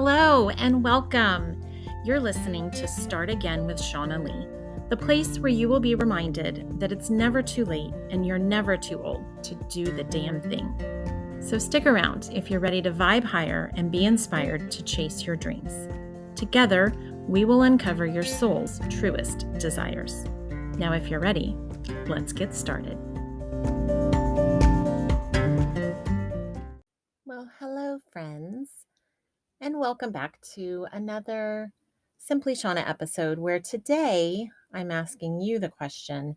Hello and welcome. You're listening to Start Again with Shaunna Lee, the place where you will be reminded that it's never too late and you're never too old to do the damn thing. So stick around if you're ready to vibe higher and be inspired to chase your dreams. Together, we will uncover your soul's truest desires. Now, if you're ready, let's get started. Well, hello, friends. And welcome back to another Simply Shaunna episode where today I'm asking you the question,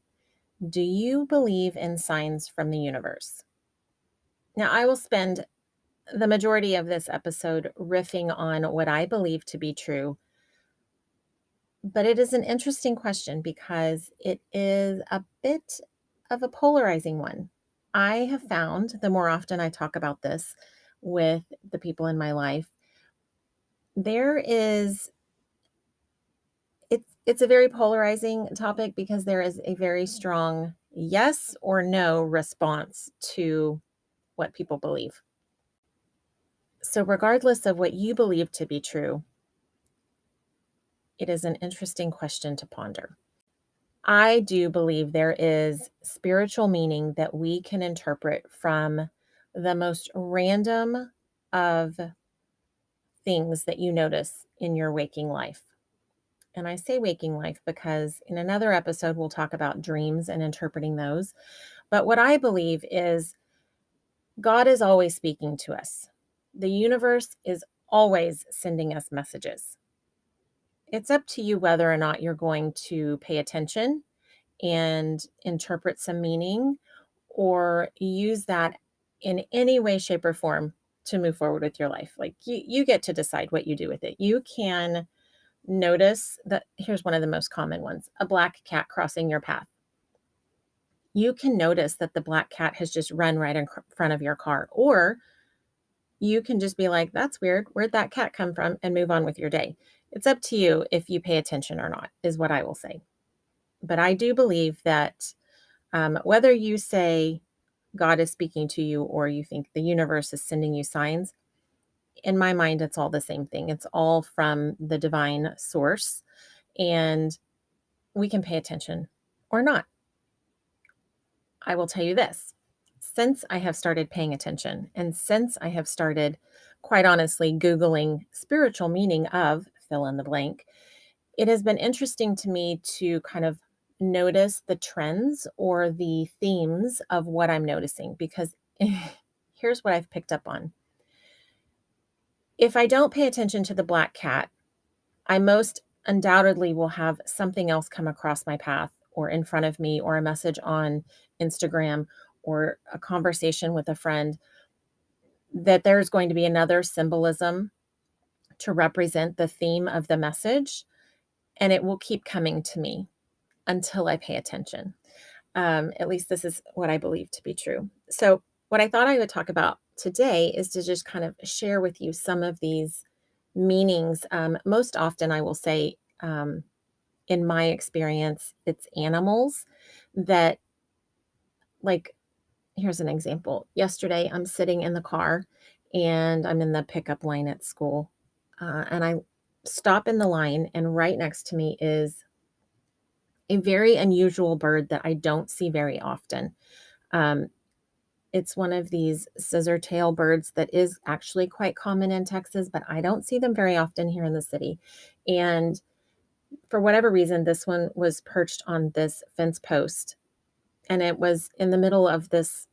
do you believe in signs from the universe? Now, I will spend the majority of this episode riffing on what I believe to be true, but it is an interesting question because it is a bit of a polarizing one. I have found the more often I talk about this with the people in my life, there is it's a very polarizing topic because there is a very strong yes or no response to what people believe. So regardless of what you believe to be true, it is an interesting question to ponder. I do believe there is spiritual meaning that we can interpret from the most random of things that you notice in your waking life. And I say waking life because in another episode, we'll talk about dreams and interpreting those. But what I believe is God is always speaking to us. The universe is always sending us messages. It's up to you whether or not you're going to pay attention and interpret some meaning or use that in any way, shape, or form to move forward with your life. Like you get to decide what you do with it. You can notice that here's one of the most common ones, a black cat crossing your path. You can notice that the black cat has just run right in front of your car, or you can just be like, that's weird. Where'd that cat come from? And move on with your day. It's up to you if you pay attention or not, is what I will say. But I do believe that whether you say God is speaking to you or you think the universe is sending you signs, in my mind, it's all the same thing. It's all from the divine source, and we can pay attention or not. I will tell you this, since I have started paying attention and since I have started, quite honestly, Googling spiritual meaning of fill in the blank, it has been interesting to me to kind of notice the trends or the themes of what I'm noticing, because here's what I've picked up on. If I don't pay attention to the black cat, I most undoubtedly will have something else come across my path or in front of me or a message on Instagram or a conversation with a friend that there's going to be another symbolism to represent the theme of the message, and it will keep coming to me until I pay attention. At least this is what I believe to be true. So what I thought I would talk about today is to just kind of share with you some of these meanings. Most often I will say, in my experience, it's animals that, like, here's an example. Yesterday, I'm sitting in the car and I'm in the pickup line at school, and I stop in the line, and right next to me is a very unusual bird that I don't see very often. Um, it's one of these scissor tail birds that is actually quite common in Texas, but I don't see them very often here in the city. And for whatever reason, this one was perched on this fence post, and it was in the middle of this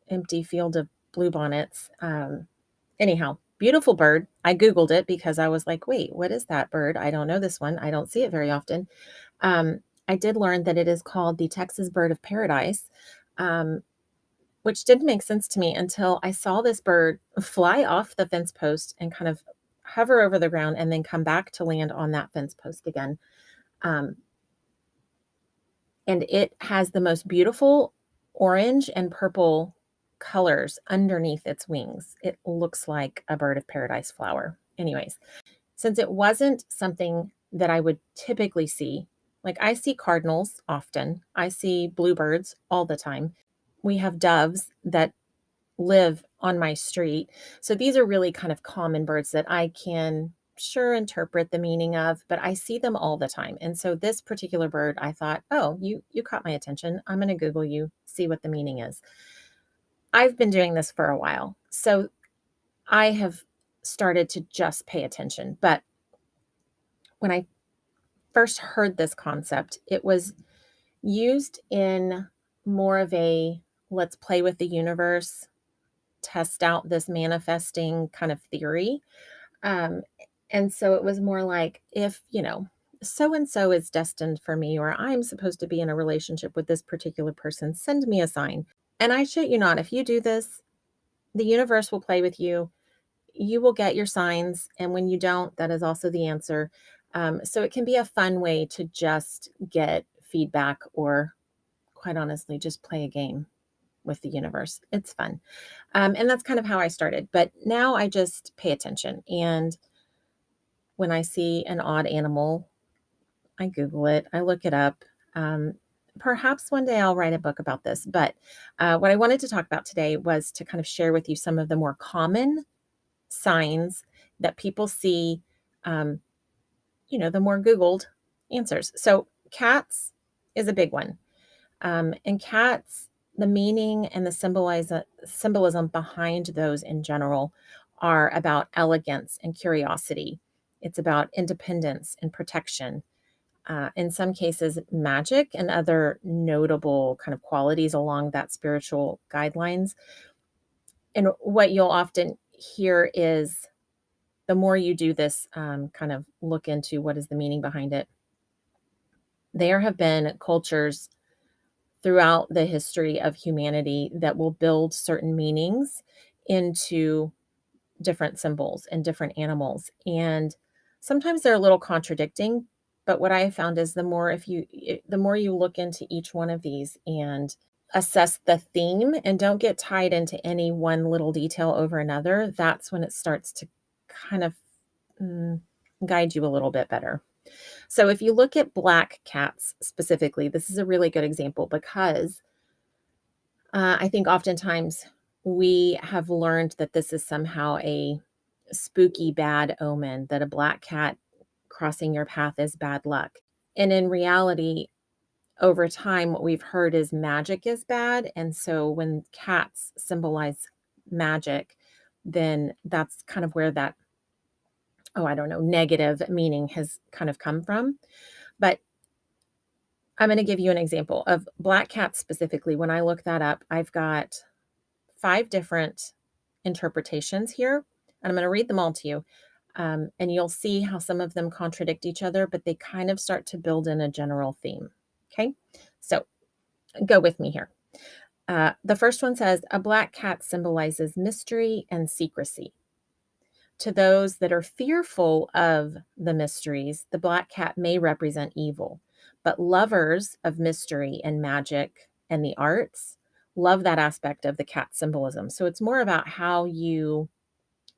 empty field of bluebonnets. Anyhow, beautiful bird. I Googled it because I was like, wait, what is that bird? I don't know this one. I don't see it very often. I did learn that it is called the Texas bird of paradise, which didn't make sense to me until I saw this bird fly off the fence post and kind of hover over the ground and then come back to land on that fence post again. And it has the most beautiful orange and purple colors underneath its wings. It looks like a bird of paradise flower. Anyways, since it wasn't something that I would typically see, like I see cardinals often, I see bluebirds all the time. We have doves that live on my street. So these are really kind of common birds that I can sure interpret the meaning of, but I see them all the time. And so this particular bird, I thought, oh, you caught my attention. I'm going to Google you, see what the meaning is. I've been doing this for a while. So I have started to just pay attention. But when I first heard this concept, it was used in more of a let's play with the universe, test out this manifesting kind of theory. Um, and so it was more like if, so and so is destined for me, or I'm supposed to be in a relationship with this particular person, send me a sign. And I shit you not, if you do this, the universe will play with you. You will get your signs. And when you don't, that is also the answer. So it can be a fun way to just get feedback or, quite honestly, just play a game with the universe. It's fun. And that's kind of how I started. But now I just pay attention. And when I see an odd animal, I Google it, I look it up. Um, Perhaps one day I'll write a book about this. But what I wanted to talk about today was to kind of share with you some of the more common signs that people see, um, the more Googled answers. So cats is a big one. And cats, the meaning and the symbolism behind those in general are about elegance and curiosity. It's about independence and protection. In some cases, magic and other notable kind of qualities along that spiritual guidelines. And what you'll often hear is the more you do this, kind of look into what is the meaning behind it. There have been cultures throughout the history of humanity that will build certain meanings into different symbols and different animals. And sometimes they're a little contradicting, but what I have found is the more you look into each one of these and assess the theme and don't get tied into any one little detail over another, that's when it starts to kind of mm, guide you a little bit better. So if you look at black cats specifically, this is a really good example because I think oftentimes we have learned that this is somehow a spooky bad omen, that a black cat crossing your path is bad luck. And in reality, over time, what we've heard is magic is bad. And so when cats symbolize magic, then that's kind of where that, oh, I don't know, negative meaning has kind of come from. But I'm going to give you an example of black cats specifically. When I look that up, I've got 5 different interpretations here, and I'm going to read them all to you. And you'll see how some of them contradict each other, but they kind of start to build in a general theme. Okay, so go with me here. The first one says, a black cat symbolizes mystery and secrecy. To those that are fearful of the mysteries, the black cat may represent evil, but lovers of mystery and magic and the arts love that aspect of the cat symbolism. So it's more about how you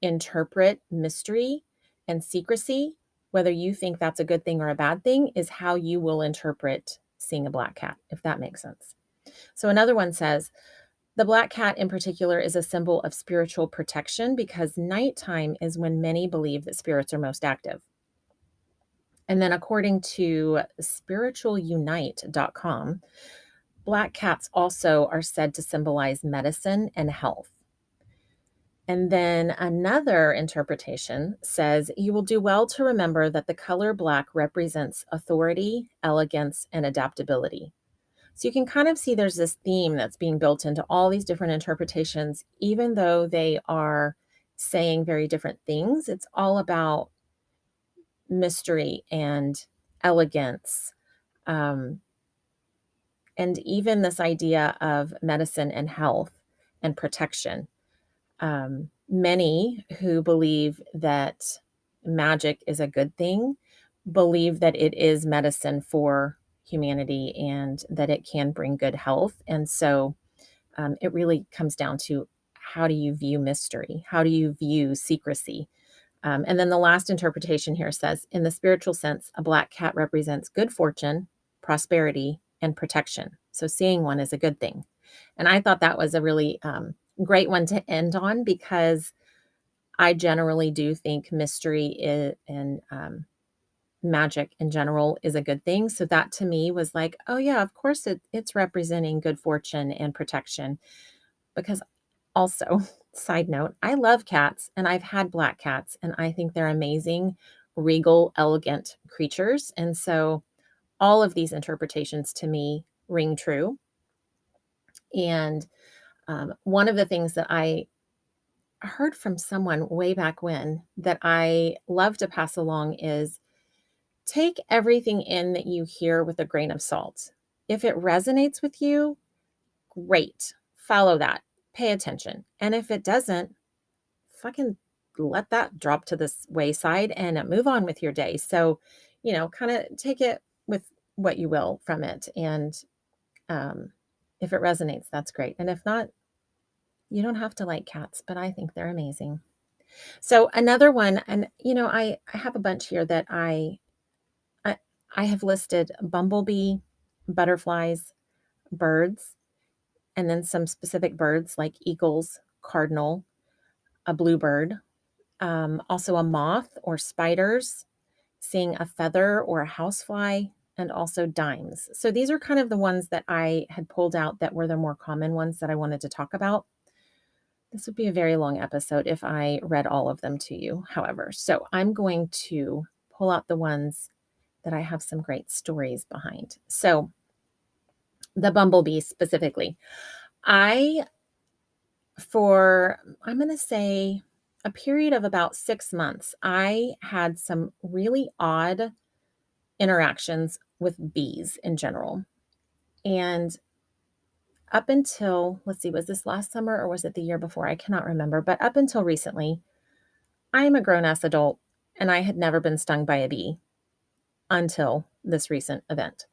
interpret mystery and secrecy. Whether you think that's a good thing or a bad thing is how you will interpret seeing a black cat, if that makes sense. So another one says, the black cat in particular is a symbol of spiritual protection because nighttime is when many believe that spirits are most active. And then according to spiritualunite.com, black cats also are said to symbolize medicine and health. And then another interpretation says, you will do well to remember that the color black represents authority, elegance, and adaptability. So you can kind of see there's this theme that's being built into all these different interpretations, even though they are saying very different things. It's all about mystery and elegance, um, and even this idea of medicine and health and protection. Many who believe that magic is a good thing believe that it is medicine for humanity and that it can bring good health. And so it really comes down to how do you view mystery? How do you view secrecy? And then the last interpretation here says, in the spiritual sense, a black cat represents good fortune, prosperity, and protection. So seeing one is a good thing. And I thought that was a really great one to end on because I generally do think mystery and magic in general is a good thing. So that to me was like, oh yeah, of course it's representing good fortune and protection. Because also, side note, I love cats and I've had black cats and I think they're amazing, regal, elegant creatures. And so all of these interpretations to me ring true. And one of the things that I heard from someone way back when that I love to pass along is take everything in that you hear with a grain of salt. If it resonates with you, great. Follow that. Pay attention. And if it doesn't, fucking let that drop to this wayside and move on with your day. So, kind of take it with what you will from it. And um, if it resonates, that's great. And if not, you don't have to like cats, but I think they're amazing. So another one, and I have a bunch here that I, I have listed bumblebee, butterflies, birds, and then some specific birds like eagles, cardinal, a bluebird, also a moth or spiders, seeing a feather or a housefly, and also dimes. So these are kind of the ones that I had pulled out that were the more common ones that I wanted to talk about. This would be a very long episode if I read all of them to you, however. So I'm going to pull out the ones that I have some great stories behind. So the bumblebee specifically. I, I'm going to say a period of about 6 months, I had some really odd interactions with bees in general. And up until, let's see, was this last summer or was it the year before? I cannot remember. But up until recently, I am a grown ass adult and I had never been stung by a bee until this recent event.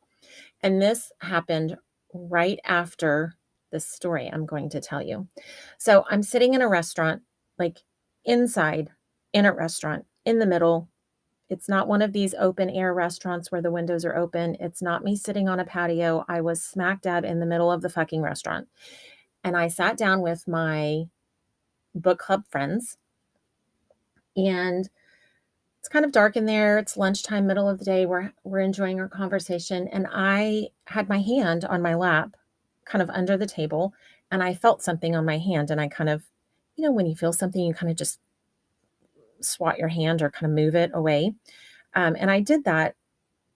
And this happened right after this story I'm going to tell you. So I'm sitting in a restaurant, like inside in a restaurant in the middle. It's not one of these open air restaurants where the windows are open. It's not me sitting on a patio. I was smack dab in the middle of the fucking restaurant. And I sat down with my book club friends, and it's kind of dark in there. It's lunchtime, middle of the day. We're enjoying our conversation. And I had my hand on my lap, kind of under the table, and I felt something on my hand. And I kind of, when you feel something, you kind of just swat your hand or kind of move it away. And I did that.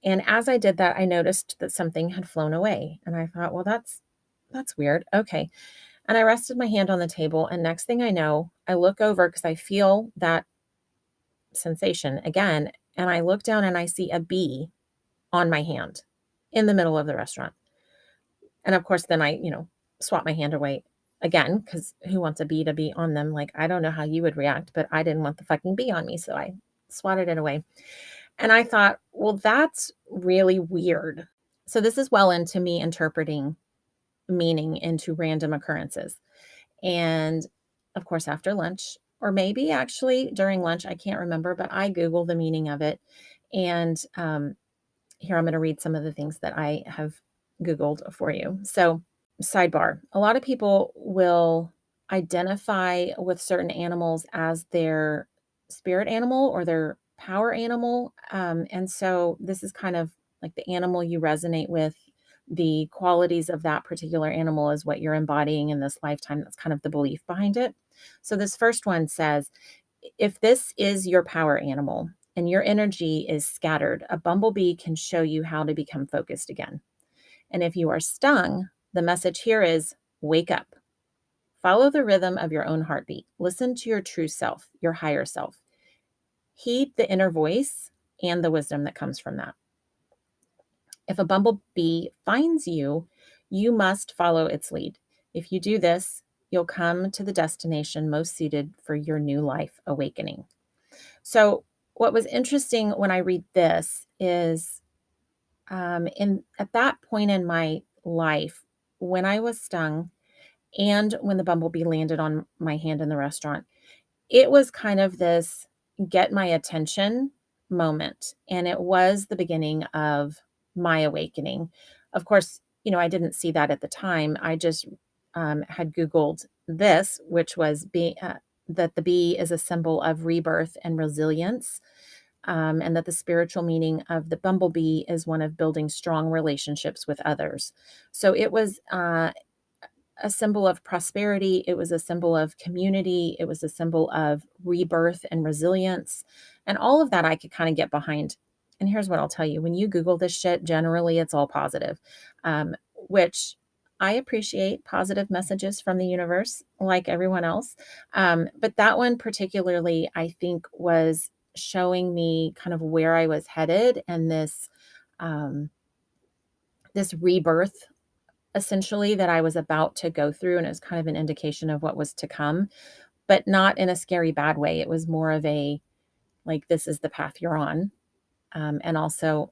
And as I did that, I noticed that something had flown away. And I thought, well, that's weird. Okay. And I rested my hand on the table. And next thing I know, I look over because I feel that sensation again. And I look down and I see a bee on my hand in the middle of the restaurant. And of course, then I, swat my hand away again, because who wants a bee to be on them? Like, I don't know how you would react, but I didn't want the fucking bee on me. So I swatted it away. And I thought, well, that's really weird. So this is well into me interpreting meaning into random occurrences. And of course, after lunch, or maybe actually during lunch, I can't remember, but I Google the meaning of it. And here I'm going to read some of the things that I have Googled for you. So, sidebar, a lot of people will identify with certain animals as their spirit animal or their power animal. And so this is kind of like the animal you resonate with. The qualities of that particular animal is what you're embodying in this lifetime. That's kind of the belief behind it. So this first one says, if this is your power animal and your energy is scattered, a bumblebee can show you how to become focused again. And if you are stung, the message here is wake up. Follow the rhythm of your own heartbeat. Listen to your true self, your higher self. Heed the inner voice and the wisdom that comes from that. If a bumblebee finds you, you must follow its lead. If you do this, you'll come to the destination most suited for your new life awakening. So, what was interesting when I read this is at that point in my life, when I was stung and when the bumblebee landed on my hand in the restaurant, it was kind of this get my attention moment. And it was the beginning of my awakening. Of course, I didn't see that at the time. I just had Googled this, which was that the bee is a symbol of rebirth and resilience, and that the spiritual meaning of the bumblebee is one of building strong relationships with others. So it was a symbol of prosperity. It was a symbol of community. It was a symbol of rebirth and resilience. And all of that I could kind of get behind. And here's what I'll tell you, when you Google this shit, generally it's all positive, which I appreciate positive messages from the universe like everyone else. But that one particularly, I think, was showing me kind of where I was headed and um, this rebirth essentially that I was about to go through, and it was kind of an indication of what was to come, but not in a scary bad way. It was more of a, like, this is the path you're on. And also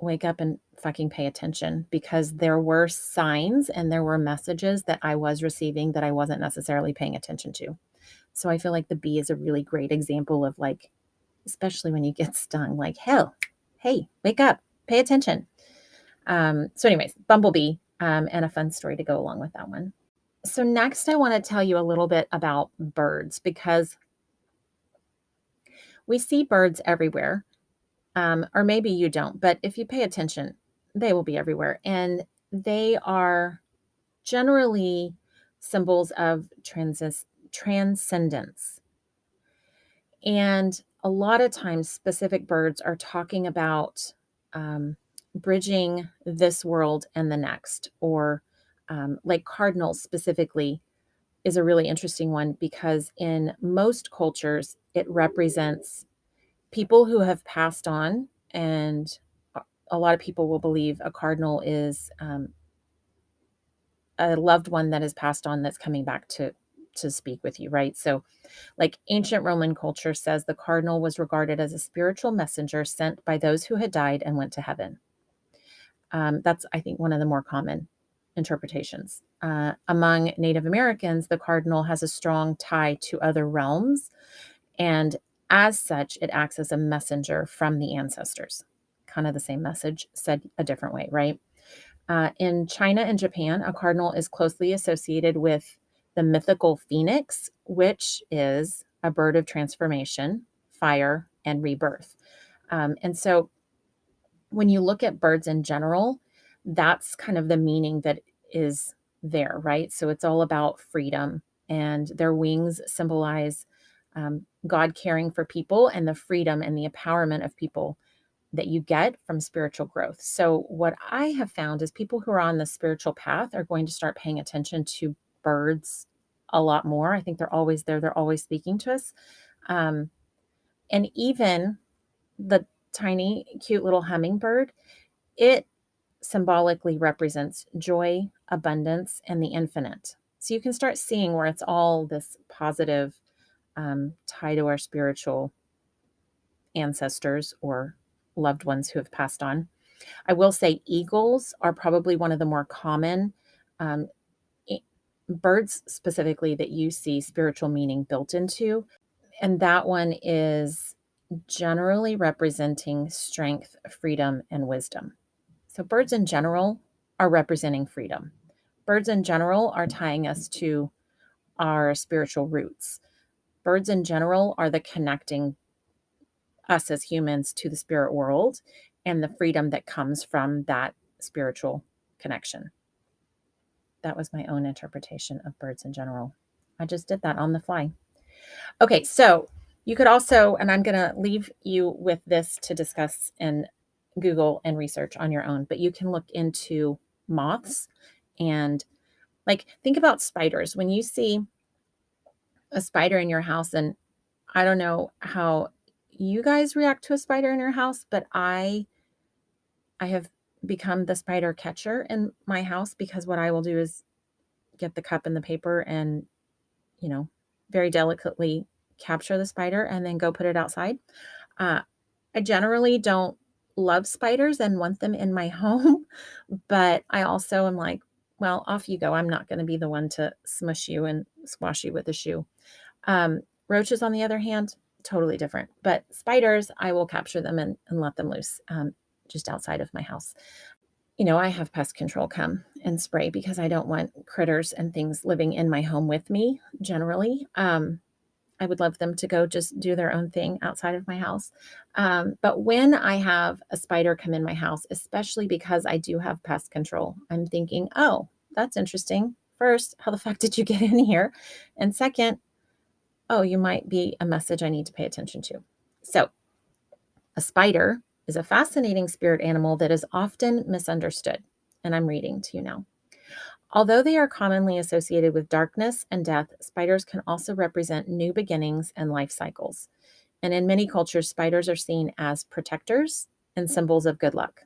wake up and fucking pay attention, because there were signs and there were messages that I was receiving that I wasn't necessarily paying attention to. So I feel like the bee is a really great example of, like, especially when you get stung, like, hell, hey, wake up, pay attention. So anyways, Bumblebee, and a fun story to go along with that one. So next I want to tell you a little bit about birds, because we see birds everywhere. Or maybe you don't, but if you pay attention, they will be everywhere. And they are generally symbols of transcendence. And a lot of times, specific birds are talking about bridging this world and the next, or like cardinals specifically is a really interesting one, because in most cultures, it represents people who have passed on. And a lot of people will believe a cardinal is a loved one that has passed on that's coming back to speak with you, right? So, like, ancient Roman culture says the cardinal was regarded as a spiritual messenger sent by those who had died and went to heaven. That's, I think, one of the more common interpretations. Among Native Americans, the cardinal has a strong tie to other realms, and as such, it acts as a messenger from the ancestors. Kind of the same message, said a different way, right? In China and Japan, a cardinal is closely associated with the mythical phoenix, which is a bird of transformation, fire, and rebirth. And so when you look at birds in general, that's kind of the meaning that is there, right? So it's all about freedom, and their wings symbolize God caring for people and the freedom and the empowerment of people that you get from spiritual growth. So what I have found is people who are on the spiritual path are going to start paying attention to birds a lot more. I think they're always there. They're always speaking to us. Um, and even the tiny, cute little hummingbird, it symbolically represents joy, abundance, and the infinite. So you can start seeing where it's all this positive tie to our spiritual ancestors or loved ones who have passed on. I will say eagles are probably one of the more common um, i- birds, specifically, that you see spiritual meaning built into. And that one is generally representing strength, freedom, and wisdom. So birds in general are representing freedom. Birds in general are tying us to our spiritual roots. Birds in general are the connecting us as humans to the spirit world and the freedom that comes from that spiritual connection. That was my own interpretation of birds in general. I just did that on the fly. Okay, so you could also, and I'm going to leave you with this to discuss and Google and research on your own, but you can look into moths and, like, think about spiders. When you see a spider in your house, and I don't know how you guys react to a spider in your house, but I have become the spider catcher in my house, because what I will do is get the cup and the paper and, you know, very delicately capture the spider and then go put it outside. Uh, I generally don't love spiders and want them in my home, but I also am like, well, off you go. I'm not going to be the one to smush you and squash you with a shoe. Roaches, on the other hand, totally different. But spiders, I will capture them and let them loose just outside of my house. I have pest control come and spray because I don't want critters and things living in my home with me generally. I would love them to go just do their own thing outside of my house. But when I have a spider come in my house, especially because I do have pest control, I'm thinking, oh, that's interesting. First, how the fuck did you get in here? And second, oh, you might be a message I need to pay attention to. So, a spider is a fascinating spirit animal that is often misunderstood. And I'm reading to you now. Although they are commonly associated with darkness and death, spiders can also represent new beginnings and life cycles. And in many cultures, spiders are seen as protectors and symbols of good luck.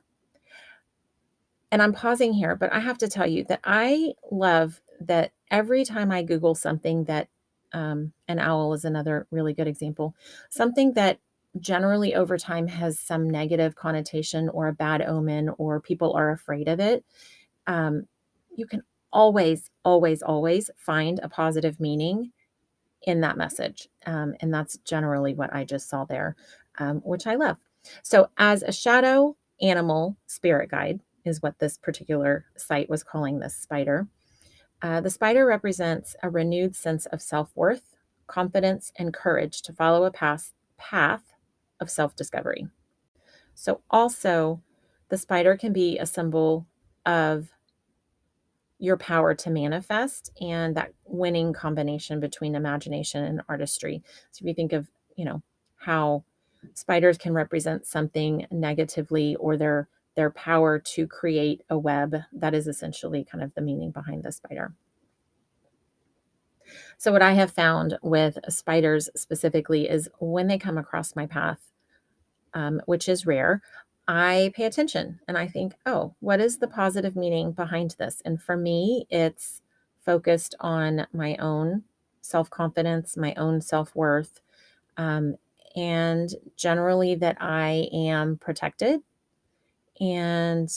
And I'm pausing here, but I have to tell you that I love that every time I Google something that, an owl is another really good example, something that generally over time has some negative connotation or a bad omen or people are afraid of it, um, you can always, always, always find a positive meaning in that message. And that's generally what I just saw there, which I love. So, as a shadow animal spirit guide, is what this particular site was calling this spider. The spider represents a renewed sense of self worth, confidence, and courage to follow a path of self discovery. So, also, the spider can be a symbol of your power to manifest and that winning combination between imagination and artistry. So if you think of, how spiders can represent something negatively or their power to create a web, that is essentially kind of the meaning behind the spider. So what I have found with spiders specifically is when they come across my path, which is rare, I pay attention and I think, oh, what is the positive meaning behind this? And for me, it's focused on my own self confidence, my own self worth, um, and generally that I am protected. And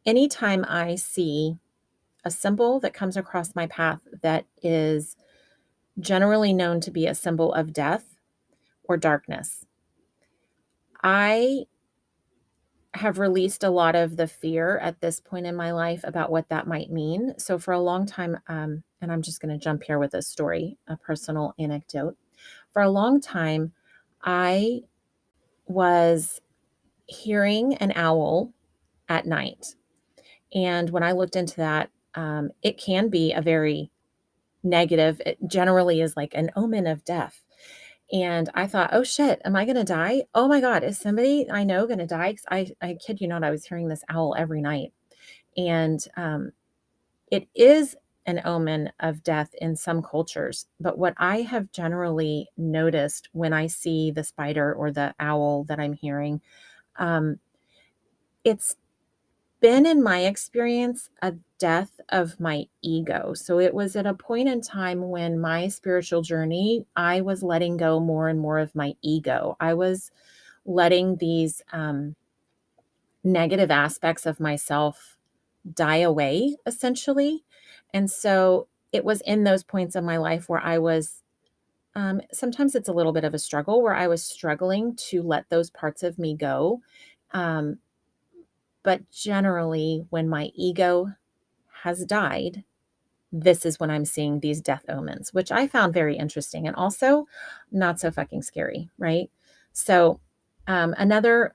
anytime I see a symbol that comes across my path that is generally known to be a symbol of death or darkness, I have released a lot of the fear at this point in my life about what that might mean. So for a long time, and I'm just going to jump here with a story, a personal anecdote. For a long time, I was hearing an owl at night. And when I looked into that, it can be a very negative, it generally is like an omen of death. And I thought, "Oh shit, am I gonna die? Oh my god, is somebody I know gonna die?" 'Cause I kid you not, I was hearing this owl every night. And, it is an omen of death in some cultures, but what I have generally noticed when I see the spider or the owl that I'm hearing, um, it's been, in my experience, a death of my ego. So it was at a point in time when my spiritual journey, I was letting go more and more of my ego. I was letting these negative aspects of myself die away, essentially. And so it was in those points of my life where I was, sometimes it's a little bit of a struggle, where I was struggling to let those parts of me go. Um, but generally, when my ego has died, this is when I'm seeing these death omens, which I found very interesting and also not so fucking scary, right? So, another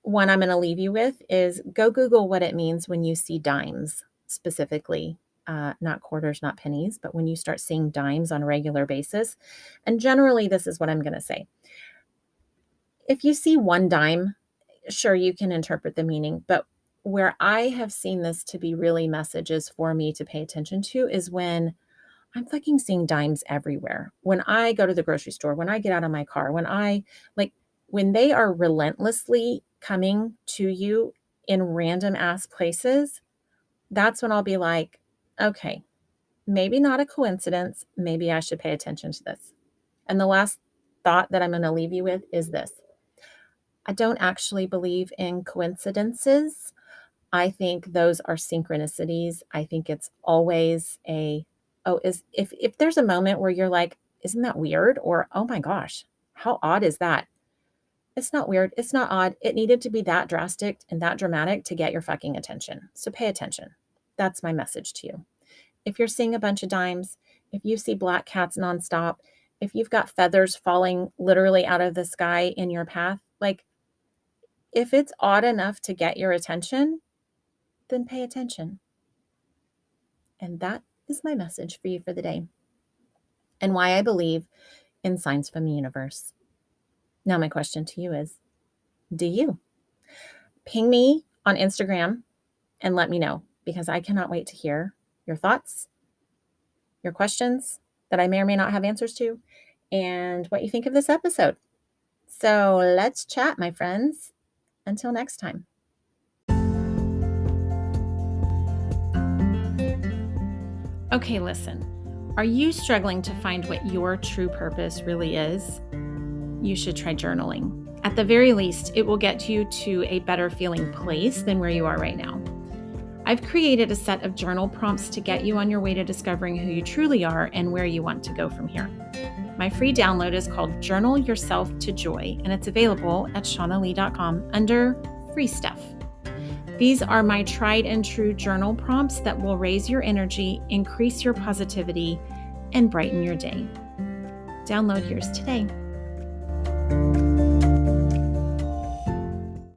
one I'm going to leave you with is go Google what it means when you see dimes specifically, not quarters, not pennies, but when you start seeing dimes on a regular basis. And generally, this is what I'm going to say. If you see one dime, sure, you can interpret the meaning, but where I have seen this to be really messages for me to pay attention to is when I'm fucking seeing dimes everywhere. When I go to the grocery store, when I get out of my car, like, when they are relentlessly coming to you in random ass places, that's when I'll be like, okay, maybe not a coincidence. Maybe I should pay attention to this. And the last thought that I'm going to leave you with is this: I don't actually believe in coincidences. I think those are synchronicities. I think it's always oh, is if there's a moment where you're like, isn't that weird? Or, oh my gosh, how odd is that? It's not weird. It's not odd. It needed to be that drastic and that dramatic to get your fucking attention. So pay attention. That's my message to you. If you're seeing a bunch of dimes, if you see black cats nonstop, if you've got feathers falling literally out of the sky in your path, like if it's odd enough to get your attention, then pay attention. And that is my message for you for the day and why I believe in signs from the universe. Now, my question to you is, do you? Ping me on Instagram and let me know, because I cannot wait to hear your thoughts, your questions that I may or may not have answers to, and what you think of this episode. So let's chat, my friends. Until next time. Okay, listen. Are you struggling to find what your true purpose really is? You should try journaling. At the very least, it will get you to a better feeling place than where you are right now. I've created a set of journal prompts to get you on your way to discovering who you truly are and where you want to go from here. My free download is called Journal Yourself to Joy, and it's available at SimplyShaunna under Free Stuff. These are my tried and true journal prompts that will raise your energy, increase your positivity, and brighten your day. Download yours today.